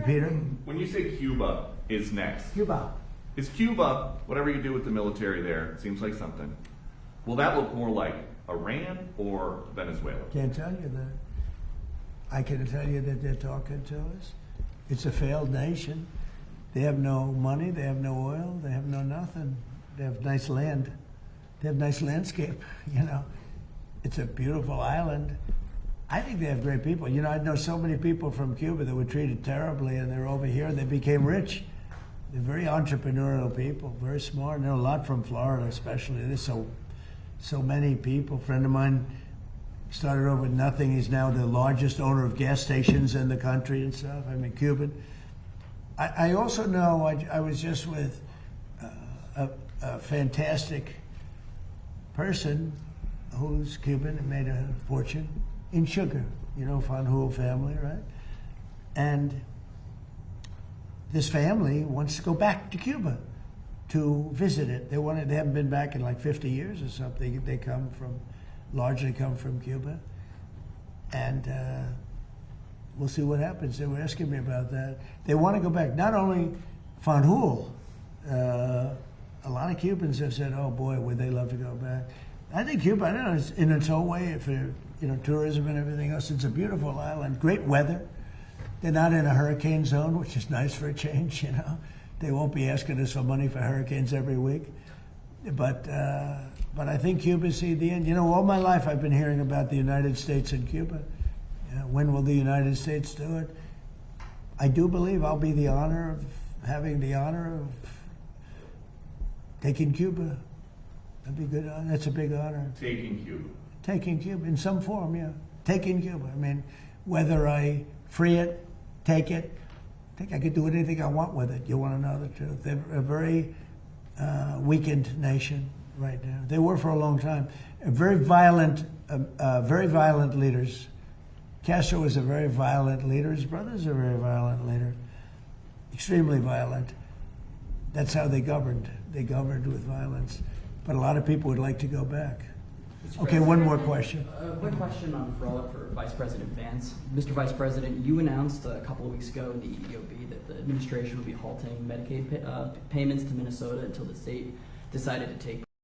Peter? When you say Cuba is next, Cuba. is Cuba, whatever you do with the military there, it seems like something, will that look more like Iran or Venezuela? Can't tell you that. I can tell you that they're talking to us. It's a failed nation. They have no money, they have no oil, they have no nothing. They have nice land. They have nice landscape, you know. It's a beautiful island. I think they have great people. You know, I know so many people from Cuba that were treated terribly and they're over here and they became rich. They're very entrepreneurial people, very smart. I know a lot from Florida especially. There's so many people. A friend of mine started over with nothing. He's now the largest owner of gas stations in the country and stuff. I mean, Cuban. I also know, I was just with a fantastic person who's Cuban and made a fortune in sugar, you know, Fanjul family, right? And this family wants to go back to Cuba to visit it. They haven't been back in like 50 years or something. They largely come from Cuba. And we'll see what happens. They were asking me about that. They want to go back. Not only Fanjul, a lot of Cubans have said, "Oh boy, would they love to go back." I think Cuba, I don't know, is in its own way, for tourism and everything else. It's a beautiful island, great weather. They're not in a hurricane zone, which is nice for a change. You know, they won't be asking us for money for hurricanes every week. But I think Cuba see the end. You know, all my life I've been hearing about the United States and Cuba. When will the United States do it? I do believe I'll be having the honor of taking Cuba. That'd be good. That's a big honor. Taking Cuba. Taking Cuba in some form, yeah. Taking Cuba. I mean, whether I free it, take it, I think I could do anything I want with it. You want to know the truth? They're a very weakened nation right now. They were for a long time. Very violent leaders. Castro was a very violent leader. His brother's a very violent leader. Extremely violent. That's how they governed. They governed with violence. But a lot of people would like to go back. Okay, one more question. Quick question on fraud for Vice President Vance. Mr. Vice President, you announced a couple of weeks ago in the EOB that the administration would be halting Medicaid payments to Minnesota until the state decided to take